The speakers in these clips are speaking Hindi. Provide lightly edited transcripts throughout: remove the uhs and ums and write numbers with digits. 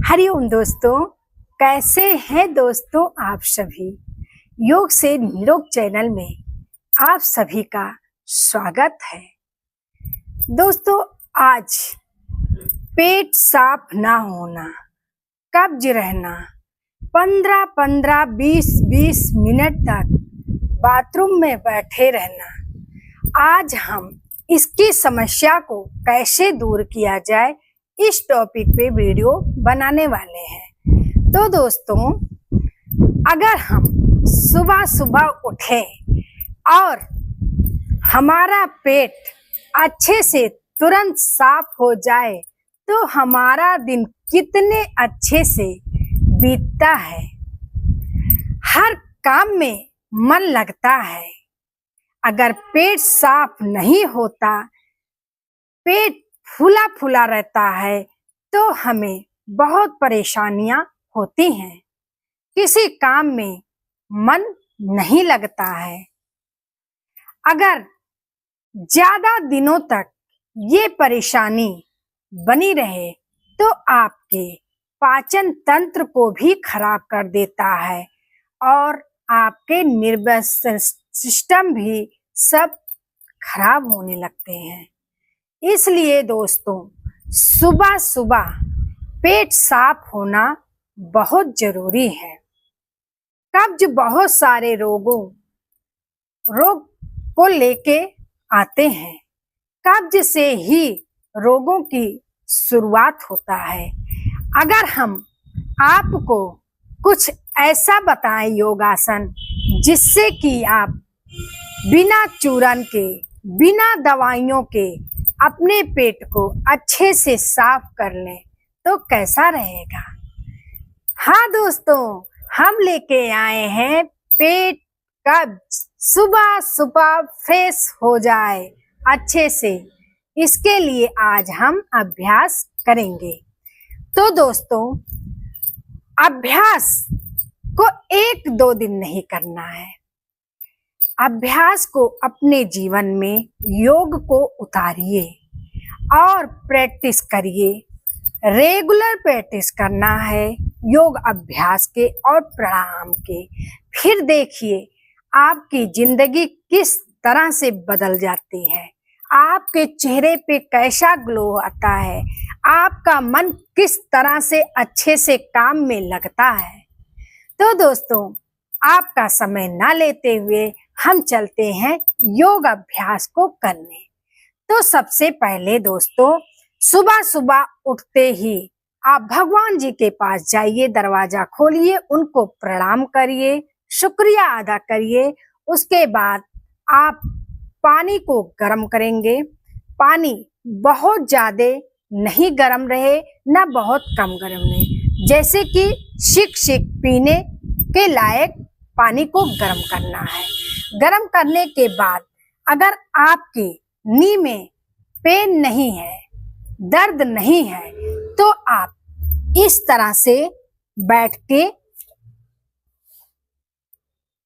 हरिओम दोस्तों, कैसे हैं दोस्तों आप सभी। योग से निरोग चैनल में आप सभी का स्वागत है। दोस्तों, आज पेट साफ ना होना, कब्ज रहना, 15-15, 20-20 मिनट तक बाथरूम में बैठे रहना, आज हम इसकी समस्या को कैसे दूर किया जाए इस टॉपिक पे वीडियो बनाने वाले हैं। तो दोस्तों, अगर हम सुबह सुबह उठें और हमारा पेट अच्छे से तुरंत साफ हो जाए तो हमारा दिन कितने अच्छे से बीतता है, हर काम में मन लगता है। अगर पेट साफ नहीं होता, पेट फूला फूला रहता है तो हमें बहुत परेशानियां होती हैं, किसी काम में मन नहीं लगता है। अगर ज्यादा दिनों तक ये परेशानी बनी रहे तो आपके पाचन तंत्र को भी खराब कर देता है और आपके नर्वस सिस्टम भी सब खराब होने लगते हैं। इसलिए दोस्तों, सुबह सुबह पेट साफ होना बहुत जरूरी है। कब्ज बहुत सारे रोग को लेके आते हैं। कब्ज से ही रोगों की शुरुआत होता है। अगर हम आपको कुछ ऐसा बताएं योगासन जिससे कि आप बिना चूरन के, बिना दवाइयों के अपने पेट को अच्छे से साफ कर लें तो कैसा रहेगा। हाँ दोस्तों, हम लेके आए हैं पेट कब्ज सुबह सुबह फ्रेश हो जाए अच्छे से, इसके लिए आज हम अभ्यास करेंगे। तो दोस्तों, अभ्यास को 1-2 दिन नहीं करना है। अभ्यास को अपने जीवन में योग को उतारिए और प्रैक्टिस करिए। रेगुलर प्रैक्टिस करना है योग अभ्यास के और प्राणायाम के। फिर देखिए आपकी जिंदगी किस तरह से बदल जाती है, आपके चेहरे पे कैसा ग्लो आता है, आपका मन किस तरह से अच्छे से काम में लगता है। तो दोस्तों, आपका समय ना लेते हुए हम चलते हैं योग अभ्यास को करने। तो सबसे पहले दोस्तों, सुबह सुबह उठते ही आप भगवान जी के पास जाइए, दरवाजा खोलिए, उनको प्रणाम करिए, शुक्रिया अदा करिए। उसके बाद आप पानी को गर्म करेंगे। पानी बहुत ज्यादा नहीं गर्म रहे, ना बहुत कम गर्म रहे, जैसे कि शिक शिक पीने के लायक पानी को गर्म करना है। गर्म करने के बाद अगर आपकी नी में पेन नहीं है, दर्द नहीं है, तो आप इस तरह से बैठ के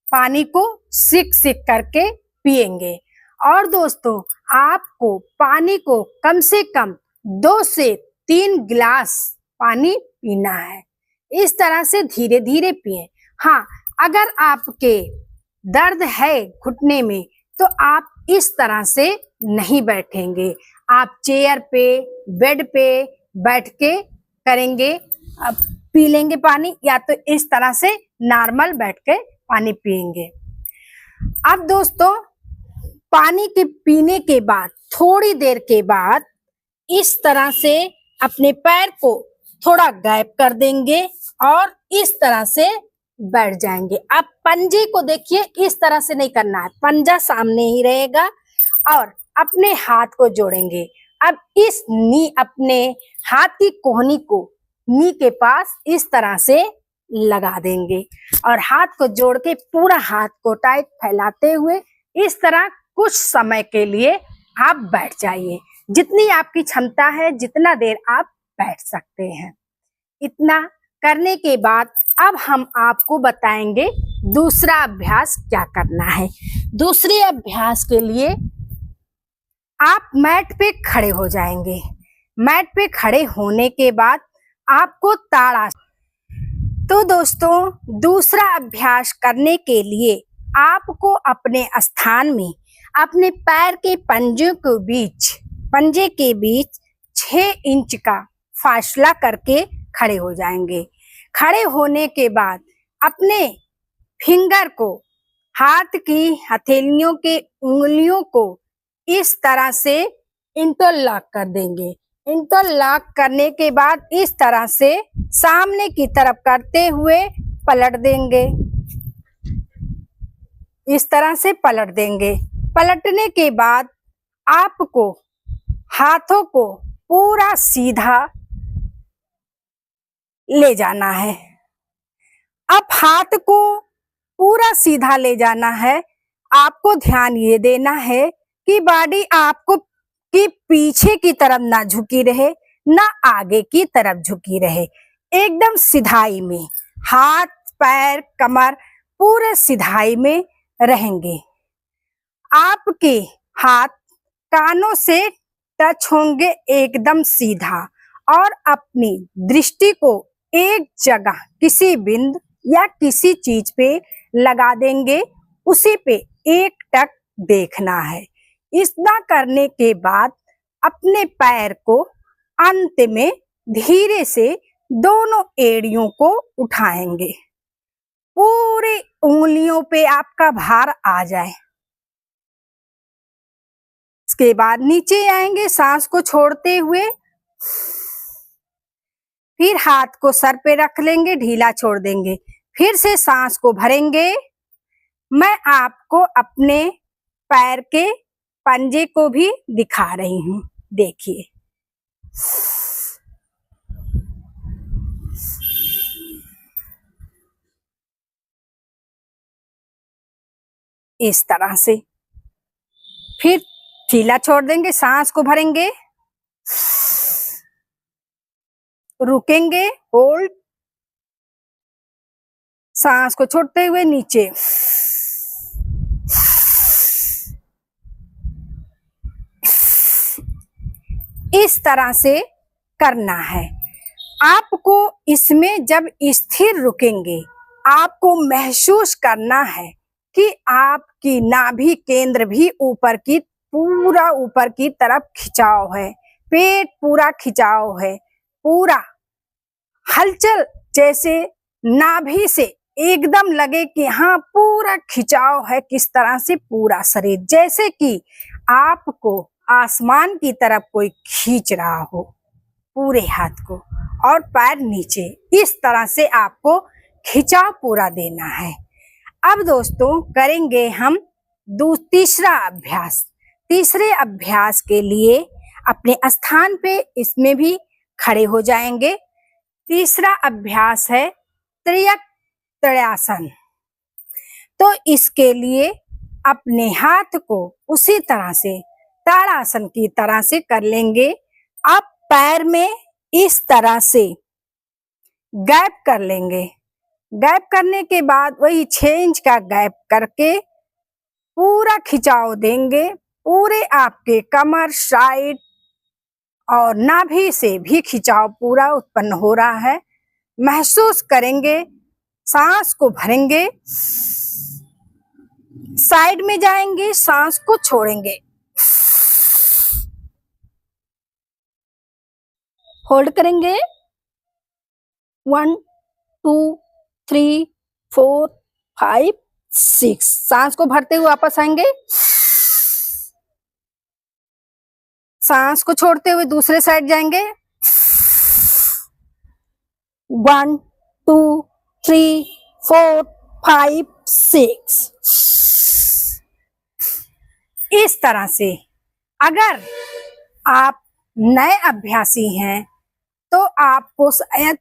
पानी को सिक सिक करके पिएंगे। और दोस्तों, आपको पानी को कम से कम 2 से 3 गिलास पानी पीना है। इस तरह से धीरे धीरे पिए। हाँ, अगर आपके दर्द है घुटने में तो आप इस तरह से नहीं बैठेंगे, आप चेयर पे, बेड पे बैठ के करेंगे, अब पी लेंगे पानी, या तो इस तरह से नॉर्मल बैठ के पानी पिएंगे। अब दोस्तों, पानी के पीने के बाद थोड़ी देर के बाद इस तरह से अपने पैर को थोड़ा गैप कर देंगे और इस तरह से बैठ जाएंगे। अब पंजे को देखिए, इस तरह से नहीं करना है, पंजा सामने ही रहेगा और अपने हाथ को जोड़ेंगे। अब इस नी अपने हाथ की कोहनी को नी के पास इस तरह से लगा देंगे और हाथ को जोड़ के पूरा हाथ को टाइट फैलाते हुए इस तरह कुछ समय के लिए आप बैठ जाइए। जितनी आपकी क्षमता है, जितना देर आप बैठ सकते हैं। इतना करने के बाद अब हम आपको बताएंगे दूसरा अभ्यास क्या करना है। दूसरे अभ्यास के लिए आप मैट पे खड़े हो जाएंगे। मैट पे खड़े होने के बाद आपको ताड़ा। तो दोस्तों, दूसरा अभ्यास करने के लिए आपको अपने स्थान में अपने पैर के पंजे के बीच 6 इंच का फासला करके खड़े हो जाएंगे। खड़े होने के बाद अपने फिंगर को, हाथ की हथेलियों के उंगलियों को इस तरह से इंटरलॉक कर देंगे। इंटरलॉक करने के बाद इस तरह से सामने की तरफ करते हुए पलट देंगे। इस तरह से पलट देंगे। पलटने के बाद आपको हाथों को पूरा सीधा ले जाना है। अब हाथ को पूरा सीधा ले जाना है। आपको ध्यान ये देना है कि बॉडी आपको की पीछे की तरफ ना झुकी रहे, ना आगे की तरफ झुकी रहे। एकदम सिधाई में हाथ, पैर, कमर पूरे सिधाई में रहेंगे। आपके हाथ कानों से टच होंगे एकदम सीधा, और अपनी दृष्टि को एक जगह किसी बिंदु या किसी चीज पे लगा देंगे, उसी पे एक टक देखना है। इतना करने के बाद अपने पैर को अंत में धीरे से दोनों एड़ियों को उठाएंगे। पूरी उंगलियों पे आपका भार आ जाए। इसके बाद नीचे आएंगे सांस को छोड़ते हुए। फिर हाथ को सर पे रख लेंगे, ढीला छोड़ देंगे। फिर से सांस को भरेंगे। मैं आपको अपने पैर के पंजे को भी दिखा रही हूँ, देखिए। इस तरह से फिर ढीला छोड़ देंगे, सांस को भरेंगे, रुकेंगे, होल्ड, सांस को छोड़ते हुए नीचे, इस तरह से करना है आपको। इसमें जब स्थिर रुकेंगे, आपको महसूस करना है कि आपकी नाभि केंद्र भी पूरा ऊपर की तरफ खिंचाव है, पेट पूरा खिंचाव है, पूरा हलचल जैसे नाभि से एकदम लगे कि हाँ पूरा खिंचाव है। किस तरह से पूरा शरीर, जैसे कि आपको आसमान की तरफ कोई खींच रहा हो पूरे हाथ को, और पैर नीचे। इस तरह से आपको खिंचाव पूरा देना है। अब दोस्तों करेंगे हम तीसरा अभ्यास। तीसरे अभ्यास के लिए अपने स्थान पे इसमें भी खड़े हो जाएंगे। तीसरा अभ्यास है त्रियक त्रियासन। तो इसके लिए अपने हाथ को उसी तरह से ताड़ासन की तरह से कर लेंगे। अब पैर में इस तरह से गैप कर लेंगे। गैप करने के बाद वही 6 इंच का गैप करके पूरा खिंचाव देंगे। पूरे आपके कमर, साइड और नाभि से भी खिंचाव पूरा उत्पन्न हो रहा है। महसूस करेंगे, सांस को भरेंगे, साइड में जाएंगे, सांस को छोड़ेंगे, होल्ड करेंगे। 1 2 3 4 5 6। सांस को भरते हुए वापस आएंगे, सांस को छोड़ते हुए दूसरे साइड जाएंगे। 1 2 3 4 5 6। इस तरह से अगर आप नए अभ्यासी हैं तो आपको शायद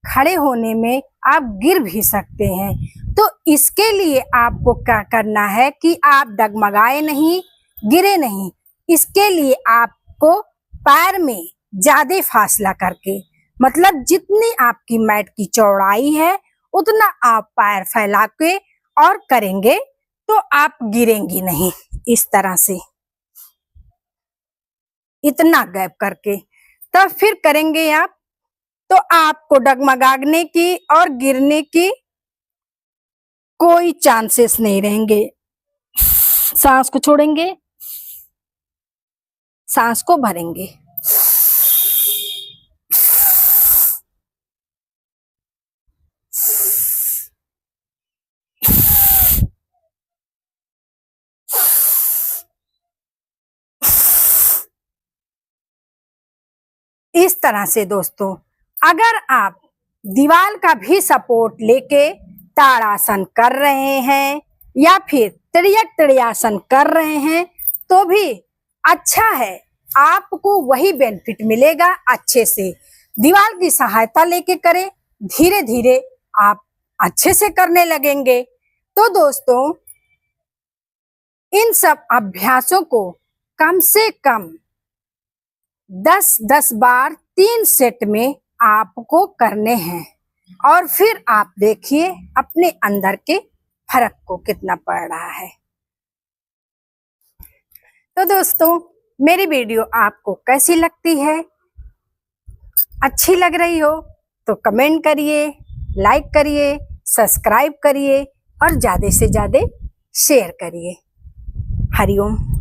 खड़े होने में आप गिर भी सकते हैं। तो इसके लिए आपको क्या करना है कि आप डगमगाए नहीं, गिरे नहीं। इसके लिए आपको पैर में ज्यादा फासला करके, मतलब जितनी आपकी मैट की चौड़ाई है उतना आप पैर फैला के और करेंगे तो आप गिरेंगी नहीं। इस तरह से इतना गैप करके तब फिर करेंगे आप तो आपको डगमगाने की और गिरने की कोई चांसेस नहीं रहेंगे। सांस को छोड़ेंगे, सांस को भरेंगे। इस तरह से दोस्तों, अगर आप दीवार का भी सपोर्ट लेके ताड़ासन कर रहे हैं या फिर त्रियासन कर रहे हैं तो भी अच्छा है, आपको वही बेनिफिट मिलेगा। अच्छे से दीवार की सहायता लेके करें, धीरे धीरे आप अच्छे से करने लगेंगे। तो दोस्तों, इन सब अभ्यासों को कम से कम 10-10 बार 3 सेट में आपको करने हैं और फिर आप देखिए अपने अंदर के फर्क को कितना पड़ रहा है। तो दोस्तों, मेरी वीडियो आपको कैसी लगती है? अच्छी लग रही हो तो कमेंट करिए, लाइक करिए, सब्सक्राइब करिए और ज्यादा से ज्यादा शेयर करिए। हरिओम।